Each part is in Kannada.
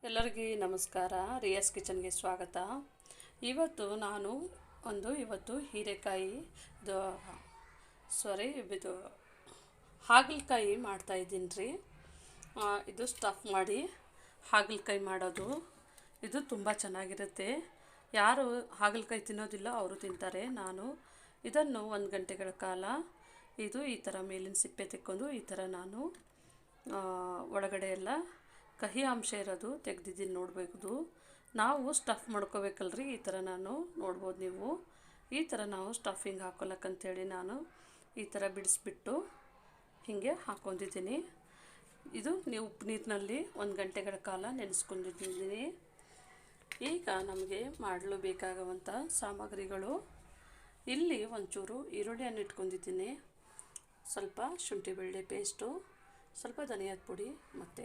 ಎಲ್ಲರಿಗೂ ನಮಸ್ಕಾರ. ರಿಯಾಸ್ ಕಿಚನ್ಗೆ ಸ್ವಾಗತ. ಇವತ್ತು ನಾನು ಹೀರೆಕಾಯಿ ಇದು ಹಾಗಲಕಾಯಿ ಮಾಡ್ತಾಯಿದ್ದೀನಿ ರೀ. ಇದು ಸ್ಟಫ್ ಮಾಡಿ ಹಾಗಲಕಾಯಿ ಮಾಡೋದು. ಇದು ತುಂಬ ಚೆನ್ನಾಗಿರುತ್ತೆ. ಯಾರು ಹಾಗಲಕಾಯಿ ತಿನ್ನೋದಿಲ್ಲ ಅವರು ತಿಂತಾರೆ. ನಾನು ಇದನ್ನು 1 ಗಂಟೆಗಳ ಕಾಲ ಈ ಥರ ಮೇಲಿನ ಸಿಪ್ಪೆ ತೆಕ್ಕೊಂಡು ಈ ಥರ ನಾನು ಒಳಗಡೆ ಎಲ್ಲ ಕಹಿ ಅಂಶ ಇರೋದು ತೆಗೆದಿದ್ದೀನಿ. ನೋಡಬೇಕು, ನಾವು ಸ್ಟಫ್ ಮಾಡ್ಕೋಬೇಕಲ್ರಿ. ಈ ಥರ ನಾನು ನೋಡ್ಬೋದು. ನೀವು ಈ ಥರ ನಾವು ಸ್ಟಫಿಂಗ್ ಹಾಕ್ಕೊಳ್ಳೋಕ್ಕಂಥೇಳಿ ನಾನು ಈ ಥರ ಬಿಡಿಸ್ಬಿಟ್ಟು ಹೀಗೆ ಹಾಕ್ಕೊಂಡಿದ್ದೀನಿ. ಇದು ನೀವು ಉಪ್ಪು ನೀರಿನಲ್ಲಿ 1 ಗಂಟೆಗಳ ಕಾಲ ನೆನೆಸ್ಕೊಂಡಿದ್ದೀನಿ. ಈಗ ನಮಗೆ ಮಾಡಲು ಬೇಕಾಗುವಂಥ ಸಾಮಗ್ರಿಗಳು, ಇಲ್ಲಿ ಒಂಚೂರು ಈರುಳ್ಳಿಯನ್ನು ಇಟ್ಕೊಂಡಿದ್ದೀನಿ, ಸ್ವಲ್ಪ ಶುಂಠಿ ಬೆಳ್ಳುಳ್ಳಿ ಪೇಸ್ಟು, ಸ್ವಲ್ಪ ಧನಿಯಾದ ಪುಡಿ ಮತ್ತು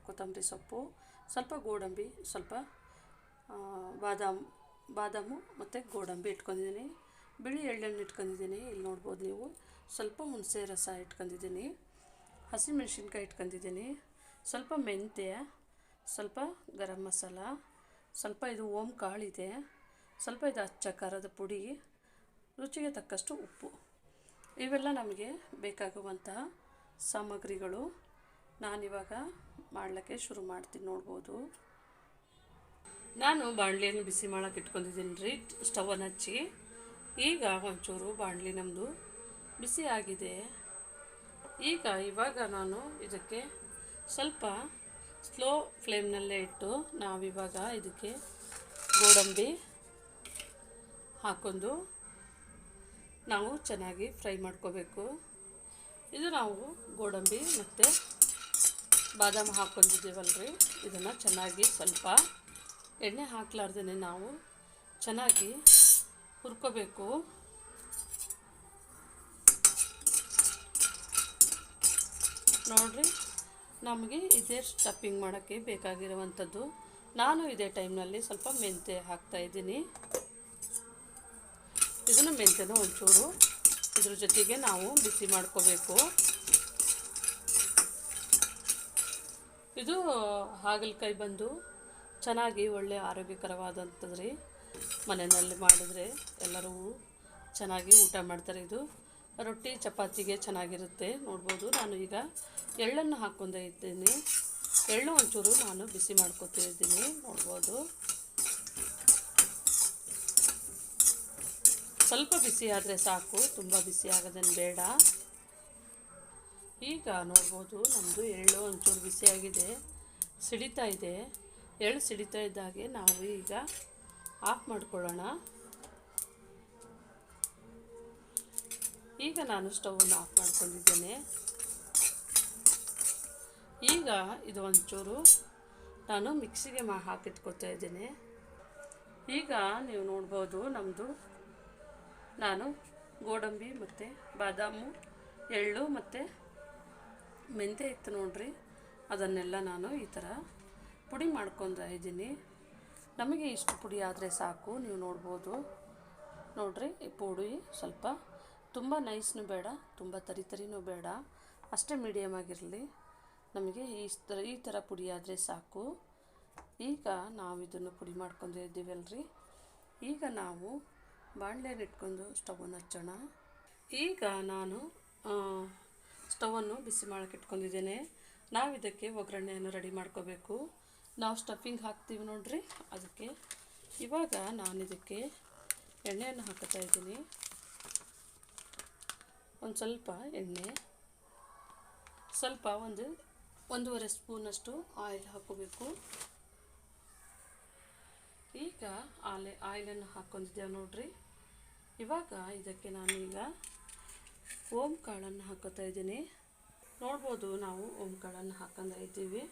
ಕೊತ್ತಂಬರಿ ಸೊಪ್ಪು, ಸ್ವಲ್ಪ ಗೋಡಂಬಿ, ಸ್ವಲ್ಪ ಬಾದಾಮು ಮತ್ತು ಗೋಡಂಬಿ ಇಟ್ಕೊಂಡಿದ್ದೀನಿ. ಬಿಳಿ ಎಳ್ಳನ್ನು ಇಟ್ಕೊಂಡಿದ್ದೀನಿ. ಇಲ್ಲಿ ನೋಡ್ಬೋದು ನೀವು. ಸ್ವಲ್ಪ ಹುಣಸೆ ರಸ ಇಟ್ಕೊಂಡಿದ್ದೀನಿ. ಹಸಿಮೆಣಸಿನ್ಕಾಯಿ ಇಟ್ಕೊಂಡಿದ್ದೀನಿ. ಸ್ವಲ್ಪ ಮೆಂತ್ಯ, ಸ್ವಲ್ಪ ಗರಂ ಮಸಾಲ, ಸ್ವಲ್ಪ ಇದು ಓಂ ಕಾಳಿದೆ, ಸ್ವಲ್ಪ ಇದು ಅಚ್ಚ ಖಾರದ ಪುಡಿ, ರುಚಿಗೆ ತಕ್ಕಷ್ಟು ಉಪ್ಪು. ಇವೆಲ್ಲ ನಮಗೆ ಬೇಕಾಗುವಂತಹ ಸಾಮಗ್ರಿಗಳು. ನಾನಿವಾಗ ಮಾಡಲಿಕ್ಕೆ ಶುರು ಮಾಡ್ತೀನಿ. ನೋಡ್ಬೋದು, ನಾನು ಬಾಣಲೆಯನ್ನು ಬಿಸಿ ಮಾಡೋಕೆ ಇಟ್ಕೊಂಡಿದ್ದೀನಿ ರೀ. ಸ್ಟವನ್ನು ಹಚ್ಚಿ ಈಗ ಒಂಚೂರು ಬಾಣಲೆ ನಮ್ಮದು ಬಿಸಿ ಆಗಿದೆ. ಇವಾಗ ನಾನು ಇದಕ್ಕೆ ಸ್ವಲ್ಪ ಸ್ಲೋ ಫ್ಲೇಮ್ನಲ್ಲೇ ಇಟ್ಟು ನಾವಿವಾಗ ಇದಕ್ಕೆ ಗೋಡಂಬಿ ಹಾಕ್ಕೊಂಡು ನಾವು ಚೆನ್ನಾಗಿ ಫ್ರೈ ಮಾಡ್ಕೋಬೇಕು. ಇದು ನಾವು ಗೋಡಂಬಿ ಮತ್ತು ಬಾದಾಮಿ ಹಾಕ್ಕೊಂಡಿದ್ದೀವಲ್ರಿ, ಇದನ್ನು ಚೆನ್ನಾಗಿ ಸ್ವಲ್ಪ ಎಣ್ಣೆ ಹಾಕ್ಲಾರ್ದೇ ನಾವು ಚೆನ್ನಾಗಿ ಹುರ್ಕೋಬೇಕು. ನೋಡಿರಿ, ನಮಗೆ ಇದೇ ಸ್ಟಫಿಂಗ್ ಮಾಡೋಕ್ಕೆ ಬೇಕಾಗಿರುವಂಥದ್ದು. ನಾನು ಇದೇ ಟೈಮ್ನಲ್ಲಿ ಸ್ವಲ್ಪ ಮೆಂತ್ಯ ಹಾಕ್ತಾಯಿದ್ದೀನಿ. ಇದನ್ನು ಮೆಂತ್ಯನೂ ಒಂಚೂರು ಇದ್ರ ಜೊತೆಗೆ ನಾವು ಬಿಸಿ ಮಾಡ್ಕೋಬೇಕು. ಇದು ಹಾಗಲಕಾಯಿ ಬಂದು ಚೆನ್ನಾಗಿ ಒಳ್ಳೆ ಆರೋಗ್ಯಕರವಾದಂಥದ್ದು ರೀ. ಮನೆಯಲ್ಲಿ ಮಾಡಿದ್ರೆ ಎಲ್ಲರೂ ಚೆನ್ನಾಗಿ ಊಟ ಮಾಡ್ತಾರೆ. ಇದು ರೊಟ್ಟಿ ಚಪಾತಿಗೆ ಚೆನ್ನಾಗಿರುತ್ತೆ. ನೋಡ್ಬೋದು, ನಾನು ಈಗ ಎಳ್ಳನ್ನು ಹಾಕ್ಕೊಂಡೇ ಇದ್ದೀನಿ. ಎಳ್ಳು ಒಂಚೂರು ನಾನು ಬಿಸಿ ಮಾಡ್ಕೊತಾ ಇದ್ದೀನಿ. ನೋಡ್ಬೋದು, ಸ್ವಲ್ಪ ಬಿಸಿ ಆದರೆ ಸಾಕು, ತುಂಬ ಬಿಸಿ ಆಗೋದೇನು ಬೇಡ. ಈಗ ನೋಡ್ಬೋದು, ನಮ್ಮದು ಎಳ್ಳು ಒಂಚೂರು ಬಿಸಿಯಾಗಿದೆ, ಸಿಡಿತಾ ಇದೆ. ಎಳ್ಳು ಸಿಡಿತಾ ಇದ್ದಾಗೆ ನಾವು ಈಗ ಆಫ್ ಮಾಡ್ಕೊಳ್ಳೋಣ. ಈಗ ನಾನು ಸ್ಟವನ್ನು ಆಫ್ ಮಾಡ್ಕೊಂಡಿದ್ದೇನೆ. ಈಗ ಇದು ಒಂಚೂರು ನಾನು ಮಿಕ್ಸಿಗೆ ಹಾಕಿಟ್ಕೊತಾ ಇದ್ದೇನೆ. ಈಗ ನೀವು ನೋಡ್ಬೋದು, ನಾನು ಗೋಡಂಬಿ ಮತ್ತು ಬಾದಾಮು, ಎಳ್ಳು ಮತ್ತು ಮೆಂತ್ಯ ಇತ್ತು ನೋಡ್ರಿ, ಅದನ್ನೆಲ್ಲ ನಾನು ಈ ಥರ ಪುಡಿ ಮಾಡ್ಕೊತಾ ಇದ್ದೀನಿ. ನಮಗೆ ಇಷ್ಟು ಪುಡಿ ಆದರೆ ಸಾಕು. ನೀವು ನೋಡ್ಬೋದು ನೋಡ್ರಿ, ಈ ಪುಡಿ ಸ್ವಲ್ಪ ತುಂಬ ನೈಸ್ನೂ ಬೇಡ, ತುಂಬ ತರಿನೂ ಬೇಡ, ಅಷ್ಟೇ ಮೀಡಿಯಮ್ ಆಗಿರಲಿ. ನಮಗೆ ಈ ಥರ ಪುಡಿ ಆದರೆ ಸಾಕು. ಈಗ ನಾವು ಇದನ್ನು ಪುಡಿ ಮಾಡ್ಕೊಂಡು ಇದ್ದೀವಲ್ರಿ. ಈಗ ನಾವು ಬಾಣಲೆಯನ್ನು ಇಟ್ಕೊಂಡು ಸ್ಟವನ್ನು ಹಚ್ಚೋಣ. ಈಗ ನಾನು ಸ್ಟವನ್ನು ಬಿಸಿ ಮಾಡೋಕೆ ಇಟ್ಕೊಂಡಿದ್ದೇನೆ. ನಾವು ಇದಕ್ಕೆ ಒಗ್ಗರಣೆಯನ್ನು ರೆಡಿ ಮಾಡ್ಕೋಬೇಕು. ನಾವು ಸ್ಟಫಿಂಗ್ ಹಾಕ್ತೀವಿ ನೋಡ್ರಿ, ಅದಕ್ಕೆ ಇವಾಗ ನಾನು ಇದಕ್ಕೆ ಎಣ್ಣೆಯನ್ನು ಹಾಕ್ತಾ ಇದ್ದೀನಿ. ಒಂದು ಸ್ವಲ್ಪ ಎಣ್ಣೆ, ಸ್ವಲ್ಪ 1.5 ಸ್ಪೂನಷ್ಟು ಆಯಿಲ್ ಹಾಕೋಬೇಕು. ಈಗ ಆಯಿಲನ್ನು ಹಾಕ್ಕೊಂಡಿದ್ದೇವೆ ನೋಡ್ರಿ. ಇವಾಗ ಇದಕ್ಕೆ ನಾನೀಗ ಓಂ ಕಾಳನ್ನು ಹಾಕೋತಾ ಇದ್ದೀನಿ. ನೋಡ್ಬೋದು, ನಾವು ಓಂ ಕಾಳನ್ನು ಹಾಕೊಂಡ ಇದ್ದೀವಿ.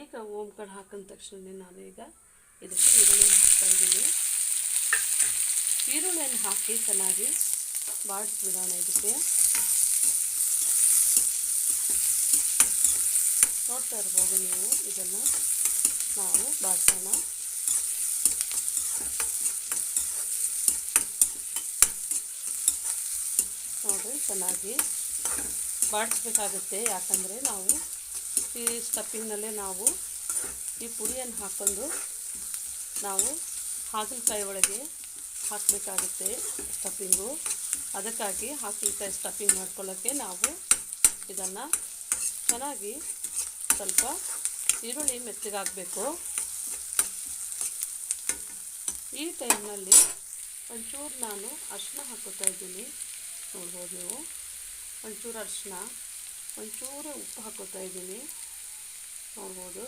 ಈಗ ಓಂ ಕಾಳು ಹಾಕಿದ ತಕ್ಷಣ ನಾನು ಈಗ ಇದಕ್ಕೆ ಈರುಳ್ಳಿಯನ್ನು ಹಾಕ್ತಾಯಿದ್ದೀನಿ. ಈರುಳ್ಳಿಯನ್ನು ಹಾಕಿ ಚೆನ್ನಾಗಿ ಬಾಡಿಸ್ಬಿಡೋಣ. ಇದಕ್ಕೆ ನೋಡ್ತಾ ಇರ್ಬೋದು ನೀವು. ಇದನ್ನು ನಾವು ಬಾಡಿಸೋಣ. ನೋಡಿರಿ, ಚೆನ್ನಾಗಿ ಬಾಡಿಸ್ಬೇಕಾಗುತ್ತೆ. ಯಾಕಂದರೆ ನಾವು ಈ ಸ್ಟಫಿಂಗ್ನಲ್ಲೇ ನಾವು ಈ ಪುಡಿಯನ್ನು ಹಾಕ್ಕೊಂಡು ನಾವು ಹಾಗಲಕಾಯಿ ಒಳಗೆ ಹಾಕಬೇಕಾಗುತ್ತೆ ಸ್ಟಫಿಂಗು. ಅದಕ್ಕಾಗಿ ಹಾಗಲಕಾಯಿ ಸ್ಟಫಿಂಗ್ ಮಾಡ್ಕೊಳ್ಳೋಕ್ಕೆ ನಾವು ಇದನ್ನು ಚೆನ್ನಾಗಿ ಸ್ವಲ್ಪ ಈರುಳ್ಳಿ ಮೆತ್ತಗಾಗಬೇಕು. ಈ ಟೈಮ್ನಲ್ಲಿ ಒಂಚೂರು ನಾನು ಅರಿಶಿನ ಹಾಕೋತಾ ಇದ್ದೀನಿ, ನೋಡ್ಬೋದು ನೀವು. ಒಂಚೂರು ಅರಿಶಿನ, ಒಂಚೂರು ಉಪ್ಪು ಹಾಕೋತಾ ಇದ್ದೀನಿ, ನೋಡ್ಬೋದು.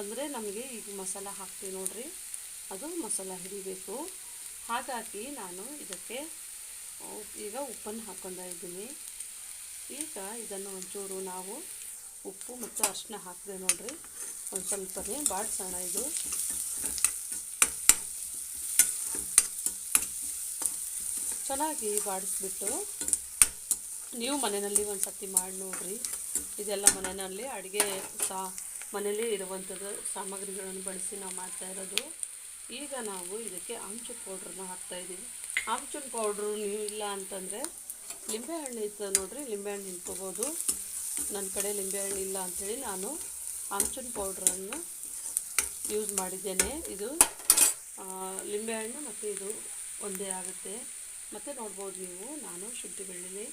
ಅಂದರೆ ನಮಗೆ ಈಗ ಮಸಾಲ ಹಾಕ್ತೀವಿ ನೋಡ್ರಿ, ಅದು ಮಸಾಲ ಹಿಡಿಬೇಕು. ಹಾಗಾಗಿ ನಾನು ಇದಕ್ಕೆ ಈಗ ಉಪ್ಪನ್ನು ಹಾಕ್ಕೊತಾ ಇದ್ದೀನಿ. ಈಗ ಇದನ್ನು ಒಂಚೂರು ನಾವು ಉಪ್ಪು ಮತ್ತು ಅರಿಶಿನ ಹಾಕಿದೆ ನೋಡ್ರಿ, ಒಂದು ಸ್ವಲ್ಪನೇ ಬಾಡಿಸೋಣ. ಇದು ಚೆನ್ನಾಗಿ ಬಾಡಿಸ್ಬಿಟ್ಟು ನೀವು ಮನೆಯಲ್ಲಿ ಒಂದು ಸರ್ತಿ ಮಾಡಿ ನೋಡ್ರಿ. ಇದೆಲ್ಲ ಮನೆಯಲ್ಲಿ ಅಡುಗೆ ಮನೆಯಲ್ಲಿ ಇರುವಂಥದ್ದು ಸಾಮಗ್ರಿಗಳನ್ನು ಬಳಸಿ ನಾವು ಮಾಡ್ತಾ ಇರೋದು. ಈಗ ನಾವು ಇದಕ್ಕೆ ಆಮ್ಚೂರು ಪೌಡ್ರನ್ನ ಹಾಕ್ತಾಯಿದ್ದೀವಿ. ಆಮ್ಚೂರು ಪೌಡ್ರು ನೀವು ಇಲ್ಲ ಅಂತಂದರೆ ಲಿಂಬೆಹಣ್ಣು ಇರ್ತದೆ ನೋಡ್ರಿ, ಲಿಂಬೆಹಣ್ಣು ನಿಂತ್ಕೋಬೋದು. ನನ್ನ ಕಡೆ ಲಿಂಬೆಹಣ್ಣು ಇಲ್ಲ ಅಂಥೇಳಿ ನಾನು ಆಮ್ಚೂರು ಪೌಡ್ರನ್ನು ಯೂಸ್ ಮಾಡಿದ್ದೇನೆ. ಇದು ಲಿಂಬೆಹಣ್ಣು ಮತ್ತು ಇದು ಒಂದೇ ಆಗುತ್ತೆ. ಮತ್ತು ನೋಡ್ಬೋದು ನೀವು, ನಾನು ಶುಂಠಿ ಬೆಳ್ಳುಳ್ಳಿ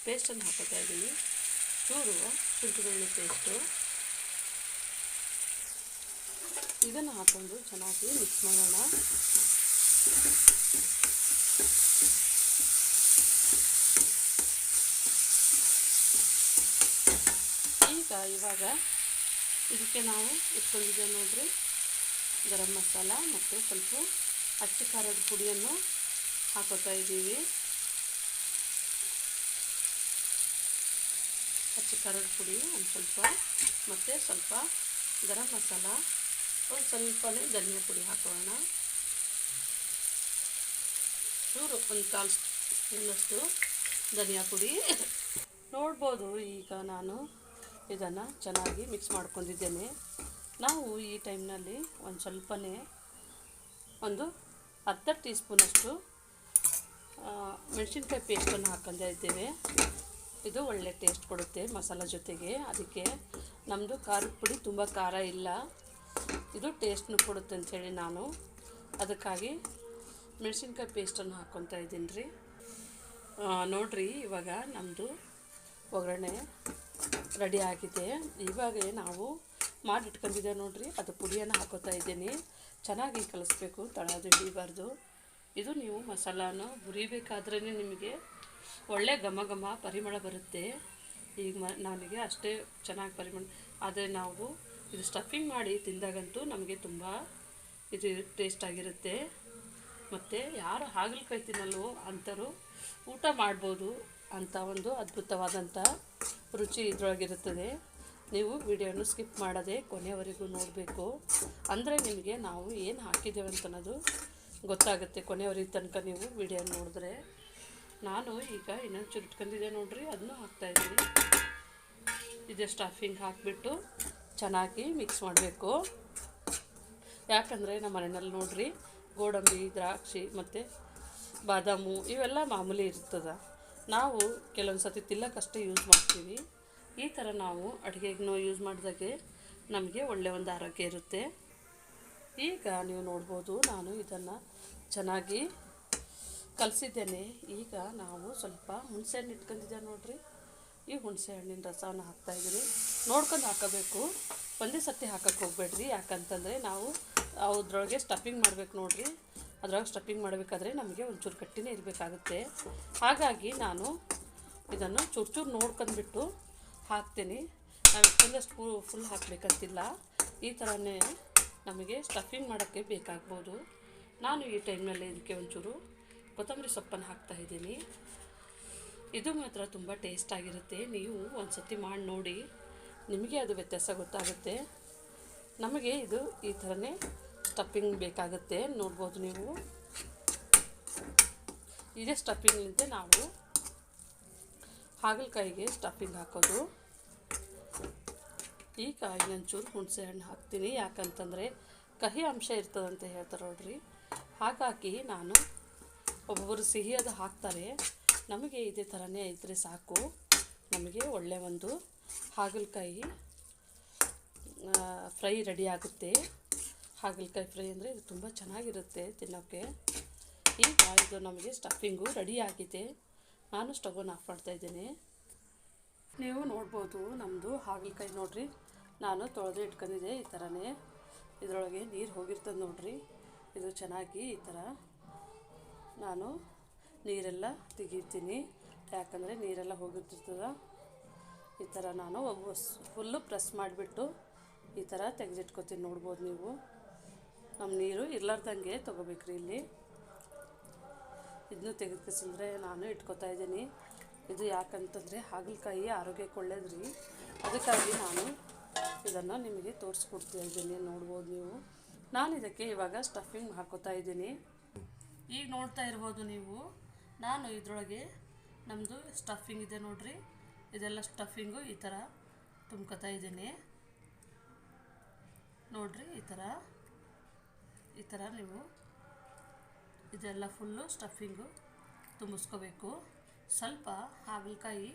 ಪೇಸ್ಟನ್ನು ಹಾಕೋತಾ ಇದ್ದೀನಿ, ಚೂರು ಶುಂಠಿ ಬೆಳ್ಳುಳ್ಳಿ ಪೇಸ್ಟು. ಇದನ್ನು ಹಾಕ್ಕೊಂಡು ಚೆನ್ನಾಗಿ ಮಿಕ್ಸ್ ಮಾಡೋಣ. ಇವಾಗ ಇದಕ್ಕೆ ನಾವು ಇಟ್ಕೊಂಡಿದ್ದೇವೆ ನೋಡ್ರಿ, ಗರಂ ಮಸಾಲ ಮತ್ತು ಸ್ವಲ್ಪ ಅಚ್ಚ ಖಾರದ ಪುಡಿಯನ್ನು ಹಾಕೋತಾ ಇದ್ದೀವಿ. ಅಚ್ಚ ಖಾರದ ಪುಡಿ ಒಂದು ಸ್ವಲ್ಪ, ಮತ್ತು ಸ್ವಲ್ಪ ಗರಂ ಮಸಾಲ, ಒಂದು ಸ್ವಲ್ಪನೇ ಧನಿಯಾ ಪುಡಿ ಹಾಕೋಣ. ಚೂರು ಒಂದು 1/4 ಸ್ಪೂನಷ್ಟು ಧನಿಯಾ ಪುಡಿ. ನೋಡ್ಬೋದು ಈಗ ನಾನು ಇದನ್ನು ಚೆನ್ನಾಗಿ ಮಿಕ್ಸ್ ಮಾಡ್ಕೊಂಡಿದ್ದೇನೆ. ನಾವು ಈ ಟೈಮ್ನಲ್ಲಿ ಒಂದು ಸ್ವಲ್ಪನೇ ಒಂದು ಅರ್ಧ ಟೀ ಸ್ಪೂನಷ್ಟು ಮೆಣಸಿನ್ಕಾಯಿ ಪೇಸ್ಟನ್ನು ಹಾಕ್ತಾ ಇದ್ದೇವೆ. ಇದು ಒಳ್ಳೆ ಟೇಸ್ಟ್ ಕೊಡುತ್ತೆ ಮಸಾಲ ಜೊತೆಗೆ. ಅದಕ್ಕೆ ನಮ್ಮದು ಖಾರದ ಪುಡಿ ತುಂಬ ಖಾರ ಇಲ್ಲ, ಇದು ಟೇಸ್ಟ್ನು ಕೊಡುತ್ತೆ ಅಂಥೇಳಿ ನಾನು ಅದಕ್ಕಾಗಿ ಮೆಣಸಿನ್ಕಾಯಿ ಪೇಸ್ಟನ್ನು ಹಾಕ್ಕೊತಾ ಇದ್ದೀನಿ ರೀ. ನೋಡಿರಿ, ಇವಾಗ ನಮ್ಮದು ಒಗ್ಗರಣೆ ರೆಡಿ ಆಗಿದೆ. ಇವಾಗ ನಾವು ಮಾಡಿಟ್ಕೊಂಡಿದ್ದೆ ನೋಡಿರಿ, ಅದು ಪುಡಿಯನ್ನು ಹಾಕೋತಾ ಇದ್ದೀನಿ. ಚೆನ್ನಾಗಿ ಕಲಿಸ್ಬೇಕು, ತಳದು ಹಿಡಿಬಾರ್ದು. ಇದು ನೀವು ಮಸಾಲಾನ ಹುರಿಬೇಕಾದ್ರೇ ನಿಮಗೆ ಒಳ್ಳೆ ಘಮ ಘಮ ಪರಿಮಳ ಬರುತ್ತೆ. ಈಗ ನನಗೆ ಅಷ್ಟೇ ಚೆನ್ನಾಗಿ ಪರಿಮಳ. ಆದರೆ ನಾವು ಇದು ಸ್ಟಫಿಂಗ್ ಮಾಡಿ ತಿಂದಾಗಂತೂ ನಮಗೆ ತುಂಬ ಇದು ಟೇಸ್ಟಾಗಿರುತ್ತೆ. ಮತ್ತು ಯಾರು ಹಾಗಲಕಾಯಿ ತಿನ್ನಲ್ವೋ ಅಂಥವ್ರು ಊಟ ಮಾಡ್ಬೋದು ಅಂತ ಒಂದು ಅದ್ಭುತವಾದಂಥ ರುಚಿ ಇದರೊಳಗಿರುತ್ತದೆ. ನೀವು ವಿಡಿಯೋನ ಸ್ಕಿಪ್ ಮಾಡದೆ ಕೊನೆಯವರೆಗೂ ನೋಡಬೇಕು, ಅಂದರೆ ನಿಮಗೆ ನಾವು ಏನು ಹಾಕಿದ್ದೇವೆ ಅಂತ ಅನ್ನೋದು ಗೊತ್ತಾಗುತ್ತೆ. ಕೊನೆಯವರೆಗೆ ತನಕ ನೀವು ವಿಡಿಯೋ ನೋಡಿದ್ರೆ. ನಾನು ಈಗ ಇನ್ನೊಂದು ಚೂರು ಇಟ್ಕೊಂಡಿದ್ದೆ ನೋಡ್ರಿ, ಅದನ್ನು ಹಾಕ್ತಾಯಿದ್ದೀನಿ. ಇದೇ ಸ್ಟಫಿಂಗ್ ಹಾಕಿಬಿಟ್ಟು ಚೆನ್ನಾಗಿ ಮಿಕ್ಸ್ ಮಾಡಬೇಕು. ಯಾಕಂದರೆ ನಮ್ಮ ಮನೆಯಲ್ಲಿ ನೋಡ್ರಿ ಗೋಡಂಬಿ, ದ್ರಾಕ್ಷಿ ಮತ್ತು ಬಾದಾಮು ಇವೆಲ್ಲ ಮಾಮೂಲಿ ಇರ್ತದೆ. ನಾವು ಕೆಲವೊಂದು ಸರ್ತಿ ತಿಲ್ಲಕ್ಕಷ್ಟೇ ಯೂಸ್ ಮಾಡ್ತೀವಿ. ಈ ಥರ ನಾವು ಅಡುಗೆಗೂ ಯೂಸ್ ಮಾಡಿದಾಗೆ ನಮಗೆ ಒಳ್ಳೆಯ ಒಂದು ಆರೋಗ್ಯ ಇರುತ್ತೆ. ಈಗ ನೀವು ನೋಡ್ಬೋದು, ನಾನು ಇದನ್ನು ಚೆನ್ನಾಗಿ ಕಲಸಿದ್ದೇನೆ. ಈಗ ನಾವು ಸ್ವಲ್ಪ ಹುಣಸೆಹಣ್ಣು ಇಟ್ಕೊಂಡಿದ್ದೆ ನೋಡಿರಿ, ಈ ಹುಣಸೆ ಹಣ್ಣಿನ ರಸವನ್ನು ಹಾಕ್ತಾಯಿದ್ದೀನಿ. ನೋಡ್ಕೊಂಡು ಹಾಕೋಬೇಕು, ಒಂದೇ ಸರ್ತಿ ಹಾಕೋಕ್ಕೆ ಹೋಗಬೇಡ್ರಿ. ಯಾಕಂತಂದರೆ ನಾವು ಅದ್ರೊಳಗೆ ಸ್ಟಫಿಂಗ್ ಮಾಡಬೇಕು ನೋಡಿರಿ, ಅದ್ರೊಳಗೆ ಸ್ಟಫಿಂಗ್ ಮಾಡಬೇಕಾದ್ರೆ ನಮಗೆ ಒಂಚೂರು ಗಟ್ಟಿನೇ ಇರಬೇಕಾಗುತ್ತೆ. ಹಾಗಾಗಿ ನಾನು ಇದನ್ನು ಚೂರು ಚೂರು ನೋಡ್ಕೊಂಡ್ಬಿಟ್ಟು ಹಾಕ್ತೀನಿ. ನಾವು ಇಷ್ಟೊಂದಷ್ಟು ಫುಲ್ ಹಾಕಬೇಕಂತಿಲ್ಲ, ಈ ಥರನೇ ನಮಗೆ ಸ್ಟಫಿಂಗ್ ಮಾಡೋಕ್ಕೆ ಬೇಕಾಗ್ಬೋದು. ನಾನು ಈ ಟೈಮ್ನಲ್ಲಿ ಇದಕ್ಕೆ ಒಂಚೂರು ಕೊತ್ತಂಬರಿ ಸೊಪ್ಪನ್ನು ಹಾಕ್ತಾಯಿದ್ದೀನಿ. ಇದು ಮಾತ್ರ ತುಂಬ ಟೇಸ್ಟಾಗಿರುತ್ತೆ. ನೀವು ಒಂದು ಸರ್ತಿ ಮಾಡಿ ನೋಡಿ, ನಿಮಗೆ ಅದು ವ್ಯತ್ಯಾಸ ಗೊತ್ತಾಗುತ್ತೆ. ನಮಗೆ ಇದು ಈ ಥರನೇ ಸ್ಟಫಿಂಗ್ ಬೇಕಾಗುತ್ತೆ. ನೋಡ್ಬೋದು ನೀವು, ಇದೇ ಸ್ಟಫಿಂಗ್ಲಿಂದ ನಾವು ಹಾಗಲಕಾಯಿಗೆ ಸ್ಟಫಿಂಗ್ ಹಾಕೋದು. ಈಗ ಇನ್ನೊಂಚೂರು ಹುಣಸೆ ಹಣ್ಣು ಹಾಕ್ತೀನಿ, ಯಾಕಂತಂದರೆ ಕಹಿ ಅಂಶ ಇರ್ತದಂತ ಹೇಳ್ತಾರೆ ನೋಡ್ರಿ. ಹಾಗಾಗಿ ನಾನು ಒಬ್ಬೊಬ್ಬರು ಸಿಹಿಯಾದ ಹಾಕ್ತಾರೆ, ನಮಗೆ ಇದೇ ಥರನೇ ಇದ್ದರೆ ಸಾಕು. ನಮಗೆ ಒಳ್ಳೆಯ ಒಂದು ಹಾಗಲಕಾಯಿ ಫ್ರೈ ರೆಡಿ ಆಗುತ್ತೆ. ಹಾಗಲಕಾಯಿ ಫ್ರೈ ಅಂದರೆ ಇದು ತುಂಬ ಚೆನ್ನಾಗಿರುತ್ತೆ ತಿನ್ನೋಕ್ಕೆ. ಈಗ ಇದು ನಮಗೆ ಸ್ಟಫಿಂಗು ರೆಡಿ ಆಗಿದೆ. ನಾನು ಸ್ಟವನ್ನು ಆಫ್ ಮಾಡ್ತಾಯಿದ್ದೀನಿ. ನೀವು ನೋಡ್ಬೋದು ನಮ್ಮದು ಹಾಗಲಕಾಯಿ ನೋಡಿರಿ, ನಾನು ತೊಳೆದು ಇಟ್ಕೊಂಡಿದ್ದೆ ಈ ಥರನೇ. ಇದರೊಳಗೆ ನೀರು ಹೋಗಿರ್ತದೆ ನೋಡಿರಿ. ಇದು ಚೆನ್ನಾಗಿ ಈ ಥರ ನಾನು ನೀರೆಲ್ಲ ತೆಗಿತೀನಿ, ಯಾಕಂದರೆ ನೀರೆಲ್ಲ ಹೋಗಿರ್ತಿರ್ತದೆ. ಈ ಥರ ನಾನು ಫುಲ್ಲು ಪ್ರೆಸ್ ಮಾಡಿಬಿಟ್ಟು ಈ ಥರ ತೆಗೆದಿಟ್ಕೊತೀನಿ. ನೋಡ್ಬೋದು ನೀವು, ನಮ್ಮ ನೀರು ಇರ್ಲಾರ್ದಂಗೆ ತೊಗೋಬೇಕ್ರಿ. ಇಲ್ಲಿ ಇದನ್ನು ತೆಗೆದುಕಿಸಿದ್ರೆ ನಾನು ಇಟ್ಕೊತಾ ಇದ್ದೀನಿ. ಇದು ಯಾಕಂತಂದರೆ ಹಾಗಲಕಾಯಿ ಆರೋಗ್ಯಕ್ಕೆ ಒಳ್ಳೇದ್ರಿ, ಅದಕ್ಕಾಗಿ ನಾನು ಇದನ್ನು ನಿಮಗೆ ತೋರಿಸ್ಕೊಡ್ತಾ ಇದ್ದೀನಿ. ನೋಡ್ಬೋದು ನೀವು. ನಾನು ಇದಕ್ಕೆ ಇವಾಗ ಸ್ಟಫಿಂಗ್ ಹಾಕೋತಾ ಇದ್ದೀನಿ. ಈಗ ನೋಡ್ತಾ ಇರ್ಬೋದು ನೀವು, ನಾನು ಇದರೊಳಗೆ ನಮ್ಮದು ಸ್ಟಫಿಂಗ್ ಇದೆ ನೋಡಿರಿ. ಇದೆಲ್ಲ ಸ್ಟಫಿಂಗು ಈ ಥರ ತುಂಬ್ಕೊತಾ ಇದ್ದೀನಿ ನೋಡಿರಿ. ಈ ಥರ ನೀವು ಇದೆಲ್ಲ ಫುಲ್ಲು ಸ್ಟಫಿಂಗು ತುಂಬಿಸ್ಕೋಬೇಕು. ಸ್ವಲ್ಪ ಹಾಗಲಕಾಯಿ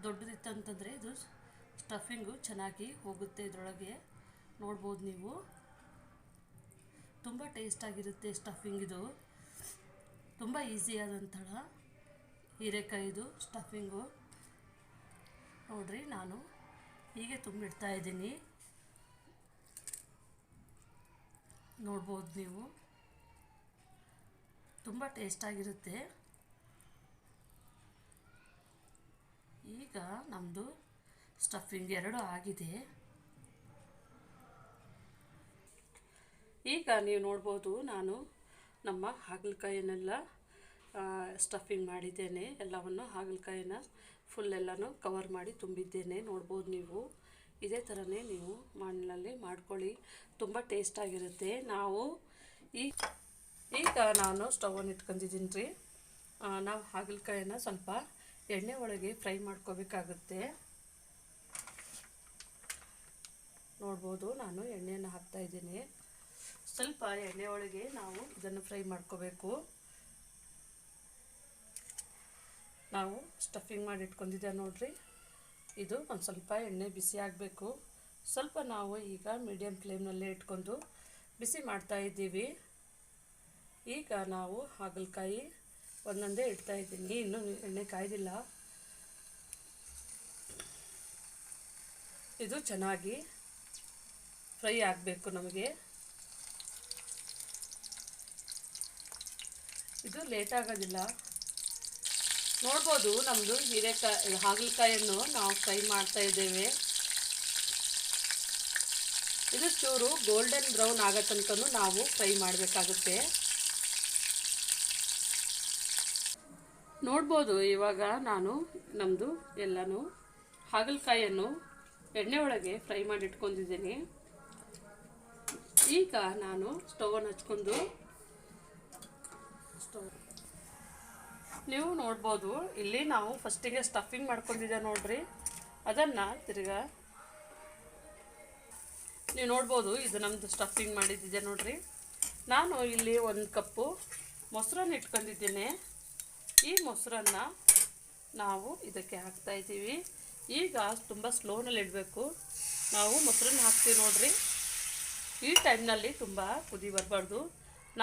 ದೊಡ್ಡದಿತ್ತಂತಂದರೆ ಇದು ಸ್ಟಫಿಂಗು ಚೆನ್ನಾಗಿ ಹೋಗುತ್ತೆ ಇದರೊಳಗೆ. ನೋಡ್ಬೋದು ನೀವು, ತುಂಬ ಟೇಸ್ಟಾಗಿರುತ್ತೆ ಸ್ಟಫಿಂಗ್. ಇದು ತುಂಬ ಈಸಿಯಾದಂತಹ ಹೀರೆಕಾಯಿದು ಸ್ಟಫಿಂಗು ನೋಡಿರಿ. ನಾನು ಹೀಗೆ ತುಂಬಿಡ್ತಾ ಇದ್ದೀನಿ. ನೋಡ್ಬೋದು ನೀವು, ತುಂಬ ಟೇಸ್ಟಾಗಿರುತ್ತೆ. ಈಗ ನಮ್ಮದು ಸ್ಟಫಿಂಗ್ 2 ಆಗಿದೆ. ಈಗ ನೀವು ನೋಡ್ಬೋದು ನಾನು ನಮ್ಮ ಹಾಗಲಕಾಯಿನೆಲ್ಲ ಸ್ಟಫಿಂಗ್ ಮಾಡಿದ್ದೇನೆ. ಎಲ್ಲವನ್ನು ಹಾಗಲಕಾಯಿನ ಫುಲ್ಲೆಲ್ಲನೂ ಕವರ್ ಮಾಡಿ ತುಂಬಿದ್ದೇನೆ. ನೋಡ್ಬೋದು ನೀವು, ಇದೇ ಥರನೇ ನೀವು ಮಣ್ಣಲ್ಲಿ ಮಾಡ್ಕೊಳ್ಳಿ, ತುಂಬ ಟೇಸ್ಟಾಗಿರುತ್ತೆ. ಈಗ ನಾನು ಸ್ಟವನ್ನು ಇಟ್ಕೊಂಡಿದ್ದೀನಿ ರೀ. ನಾವು ಹಾಗಲಕಾಯಿನ ಸ್ವಲ್ಪ ಎಣ್ಣೆ ಒಳಗೆ ಫ್ರೈ ಮಾಡ್ಕೋಬೇಕಾಗುತ್ತೆ. ನೋಡ್ಬೋದು ನಾನು ಎಣ್ಣೆಯನ್ನು ಹಾಕ್ತಾಯಿದ್ದೀನಿ. ಸ್ವಲ್ಪ ಎಣ್ಣೆ ಒಳಗೆ ನಾವು ಇದನ್ನು ಫ್ರೈ ಮಾಡ್ಕೋಬೇಕು. ನಾವು ಸ್ಟಫಿಂಗ್ ಮಾಡಿ ಇಟ್ಕೊಂಡಿದ್ದೆ ನೋಡಿರಿ. ಇದು ಒಂದು ಸ್ವಲ್ಪ ಎಣ್ಣೆ ಬಿಸಿ ಆಗಬೇಕು. ಸ್ವಲ್ಪ ನಾವು ಈಗ ಮೀಡಿಯಮ್ ಫ್ಲೇಮ್ನಲ್ಲೇ ಇಟ್ಕೊಂಡು ಬಿಸಿ ಮಾಡ್ತಾ ಇದ್ದೀವಿ. ಈಗ ನಾವು ಹಾಗಲಕಾಯಿ ಒಂದೊಂದೇ ಇಡ್ತಾಯಿದ್ದೀನಿ, ಇನ್ನೂ ಎಣ್ಣೆ ಕಾಯ್ದಿಲ್ಲ. ಇದು ಚೆನ್ನಾಗಿ ಫ್ರೈ ಆಗಬೇಕು ನಮಗೆ. ಇದು ಲೇಟ್ ಆಗೋದಿಲ್ಲ. ನೋಡ್ಬೋದು ನಮ್ಮದು ಹಾಗಲಕಾಯಿಯನ್ನು ನಾವು ಫ್ರೈ ಮಾಡ್ತಾ ಇದ್ದೇವೆ. ಇದು ಚೂರು ಗೋಲ್ಡನ್ ಬ್ರೌನ್ ಆಗೋ ತನಕ ನಾವು ಫ್ರೈ ಮಾಡಬೇಕಾಗುತ್ತೆ. ನೋಡ್ಬೋದು ಇವಾಗ ನಾನು ನಮ್ಮದು ಎಲ್ಲನೂ ಹಾಗಲಕಾಯಿಯನ್ನು ಎಣ್ಣೆ ಒಳಗೆ ಫ್ರೈ ಮಾಡಿ ಇಟ್ಕೊಂಡಿದ್ದೀನಿ. ಈಗ ನಾನು ಸ್ಟವನ್ನು ಹಚ್ಕೊಂಡು ನೀವು ನೋಡ್ಬೋದು ಇಲ್ಲಿ ನಾವು ಫಸ್ಟಿಗೆ ಸ್ಟಫಿಂಗ್ ಮಾಡ್ಕೊಂಡಿದ್ದೆ ನೋಡ್ರಿ. ಅದನ್ನು ತಿರ್ಗಾ ನೀವು ನೋಡ್ಬೋದು, ಇದು ನಮ್ಮದು ಸ್ಟಫಿಂಗ್ ಮಾಡಿದ್ದಿದೆ ನೋಡ್ರಿ. ನಾನು ಇಲ್ಲಿ 1 ಕಪ್ಪು ಮೊಸರನ್ನು ಇಟ್ಕೊಂಡಿದ್ದೀನಿ. ಈ ಮೊಸರನ್ನು ನಾವು ಇದಕ್ಕೆ ಹಾಕ್ತಾಯಿದ್ದೀವಿ. ಈಗ ತುಂಬ ಸ್ಲೋನಲ್ಲಿ ಇಡಬೇಕು. ನಾವು ಮೊಸರನ್ನು ಹಾಕ್ತೀವಿ ನೋಡ್ರಿ. ಈ ಟೈಮ್ನಲ್ಲಿ ತುಂಬ ಕುದಿ ಬರಬಾರ್ದು,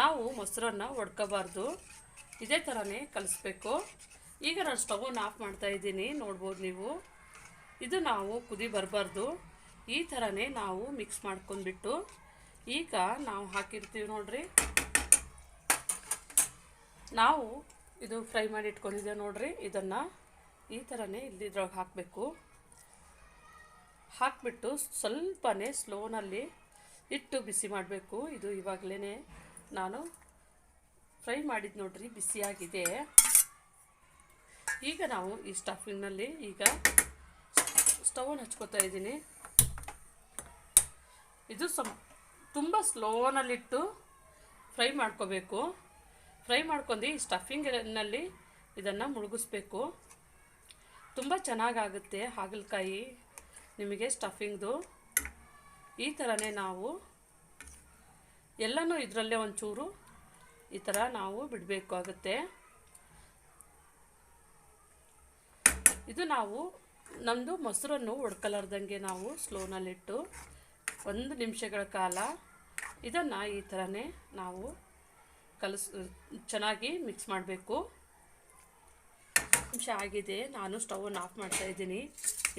ನಾವು ಮೊಸರನ್ನು ಒಡ್ಕೋಬಾರ್ದು. ಇದೇ ಥರನೇ ಕಲಿಸ್ಬೇಕು. ಈಗ ನಾನು ಸ್ಟವನ್ನು ಆಫ್ ಮಾಡ್ತಾಯಿದ್ದೀನಿ. ನೋಡ್ಬೋದು ನೀವು, ಇದು ನಾವು ಕುದಿ ಬರಬಾರ್ದು. ಈ ಥರನೇ ನಾವು ಮಿಕ್ಸ್ ಮಾಡ್ಕೊಂಡ್ಬಿಟ್ಟು ಈಗ ನಾವು ಹಾಕಿರ್ತೀವಿ ನೋಡ್ರಿ. ನಾವು ಇದು ಫ್ರೈ ಮಾಡಿ ಇಟ್ಕೊಂಡಿದ್ದೆ ನೋಡ್ರಿ. ಇದನ್ನು ಈ ಥರನೇ ಇದ್ರೊಳಗೆ ಹಾಕಬೇಕು. ಹಾಕಿಬಿಟ್ಟು ಸ್ವಲ್ಪನೇ ಸ್ಲೋನಲ್ಲಿ ಇಟ್ಟು ಬಿಸಿ ಮಾಡಬೇಕು. ಇದು ಇವಾಗಲೇ ನಾನು ಫ್ರೈ ಮಾಡಿದ್ದು ನೋಡ್ರಿ, ಬಿಸಿಯಾಗಿದೆ. ಈಗ ನಾವು ಈ ಸ್ಟಫಿಂಗ್ನಲ್ಲಿ ಈಗ ಸ್ಟವನ್ನು ಹಚ್ಕೋತಾ ಇದ್ದೀನಿ. ಇದು ತುಂಬ ಸ್ಲೋನಲ್ಲಿಟ್ಟು ಫ್ರೈ ಮಾಡ್ಕೋಬೇಕು. ಫ್ರೈ ಮಾಡ್ಕೊಂಡು ಈ ಸ್ಟಫಿಂಗ್ನಲ್ಲಿ ಇದನ್ನು ಮುಳುಗಿಸ್ಬೇಕು. ತುಂಬ ಚೆನ್ನಾಗಾಗುತ್ತೆ ಹಾಗಲಕಾಯಿ ನಿಮಗೆ ಸ್ಟಫಿಂಗ್ದು. ಈ ಥರನೇ ನಾವು ಎಲ್ಲನೂ ಇದರಲ್ಲೇ ಒಂಚೂರು ಈ ಥರ ನಾವು ಬಿಡಬೇಕಾಗುತ್ತೆ. ಇದು ನಾವು ನಮ್ಮದು ಮೊಸರನ್ನು ಒಡ್ಕಲಾರ್ದಂಗೆ ನಾವು ಸ್ಲೋನಲ್ಲಿಟ್ಟು 1 ನಿಮಿಷಗಳ ಕಾಲ ಇದನ್ನು ಈ ಥರನೇ ನಾವು ಚೆನ್ನಾಗಿ ಮಿಕ್ಸ್ ಮಾಡಬೇಕು. ನಿಮಿಷ ಆಗಿದೆ, ನಾನು ಸ್ಟವನ್ನು ಆಫ್ ಮಾಡ್ತಾ ಇದ್ದೀನಿ.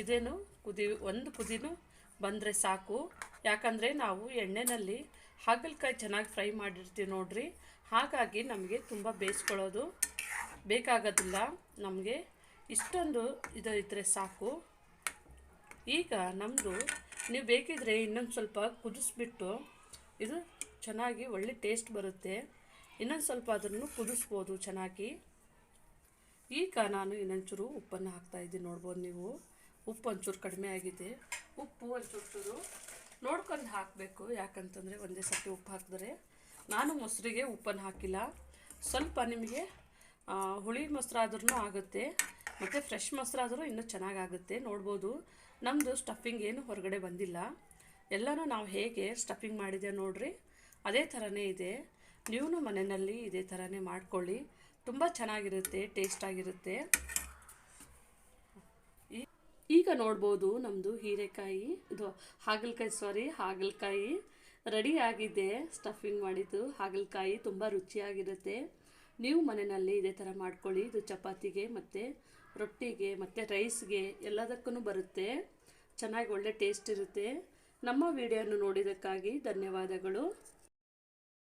ಇದೇನು ಒಂದು ಕುದಿನೂ ಬಂದರೆ ಸಾಕು. ಯಾಕಂದರೆ ನಾವು ಎಣ್ಣೆಯಲ್ಲಿ ಹಾಗಲಕಾಯಿ ಚೆನ್ನಾಗಿ ಫ್ರೈ ಮಾಡಿರ್ತೀವಿ ನೋಡ್ರಿ, ಹಾಗಾಗಿ ನಮಗೆ ತುಂಬ ಬೇಯಿಸ್ಕೊಳ್ಳೋದು ಬೇಕಾಗೋದಿಲ್ಲ. ನಮಗೆ ಇಷ್ಟೊಂದು ಇದು ಇದ್ದರೆ ಸಾಕು. ಈಗ ನಮ್ಮದು ನೀವು ಬೇಕಿದ್ರೆ ಇನ್ನೊಂದು ಸ್ವಲ್ಪ ಕುದಿಸ್ಬಿಟ್ಟು ಇದು ಚೆನ್ನಾಗಿ ಒಳ್ಳೆ ಟೇಸ್ಟ್ ಬರುತ್ತೆ. ಇನ್ನೊಂದು ಸ್ವಲ್ಪ ಅದನ್ನು ಕುದಿಸ್ಬೋದು ಚೆನ್ನಾಗಿ. ಈಗ ನಾನು ಇನ್ನೊಂಚೂರು ಉಪ್ಪನ್ನು ಹಾಕ್ತಾಯಿದ್ದೀನಿ. ನೋಡ್ಬೋದು ನೀವು, ಉಪ್ಪು ಒಂಚೂರು ಕಡಿಮೆ ಆಗಿದೆ. ಉಪ್ಪು ಒಂಚೂರು ನೋಡ್ಕೊಂಡು ಹಾಕಬೇಕು, ಯಾಕಂತಂದರೆ ಒಂದೇ ಸರ್ತಿ ಉಪ್ಪು ಹಾಕಿದ್ರೆ. ನಾನು ಮೊಸರಿಗೆ ಉಪ್ಪನ್ನು ಹಾಕಿಲ್ಲ. ಸ್ವಲ್ಪ ನಿಮಗೆ ಹುಳಿ ಮೊಸರಾದ್ರೂ ಆಗುತ್ತೆ, ಮತ್ತು ಫ್ರೆಶ್ ಮೊಸರಾದರೂ ಇನ್ನೂ ಚೆನ್ನಾಗಾಗುತ್ತೆ. ನೋಡ್ಬೋದು ನಮ್ಮದು ಸ್ಟಫಿಂಗ್ ಏನು ಹೊರಗಡೆ ಬಂದಿಲ್ಲ. ಎಲ್ಲನೂ ನಾವು ಹೇಗೆ ಸ್ಟಫಿಂಗ್ ಮಾಡಿದೆ ನೋಡ್ರಿ, ಅದೇ ಥರನೇ ಇದೆ. ನೀವು ಮನೆಯಲ್ಲಿ ಇದೇ ಥರನೇ ಮಾಡ್ಕೊಳ್ಳಿ, ತುಂಬ ಚೆನ್ನಾಗಿರುತ್ತೆ, ಟೇಸ್ಟಾಗಿರುತ್ತೆ. ಈಗ ನೋಡ್ಬೋದು ನಮ್ಮದು ಹೀರೆಕಾಯಿ ಇದು ಹಾಗಲಕಾಯಿ ರೆಡಿ ಆಗಿದೆ. ಸ್ಟಫಿಂಗ್ ಮಾಡಿದ್ದು ಹಾಗಲಕಾಯಿ ತುಂಬ ರುಚಿಯಾಗಿರುತ್ತೆ. ನೀವು ಮನೆಯಲ್ಲಿ ಇದೇ ಥರ ಮಾಡ್ಕೊಳ್ಳಿ. ಇದು ಚಪಾತಿಗೆ ಮತ್ತು ರೊಟ್ಟಿಗೆ ಮತ್ತು ರೈಸ್ಗೆ ಎಲ್ಲದಕ್ಕೂ ಬರುತ್ತೆ. ಚೆನ್ನಾಗಿ ಒಳ್ಳೆ ಟೇಸ್ಟ್ ಇರುತ್ತೆ. ನಮ್ಮ ವಿಡಿಯೋನ ನೋಡಿದ್ದಕ್ಕಾಗಿ ಧನ್ಯವಾದಗಳು.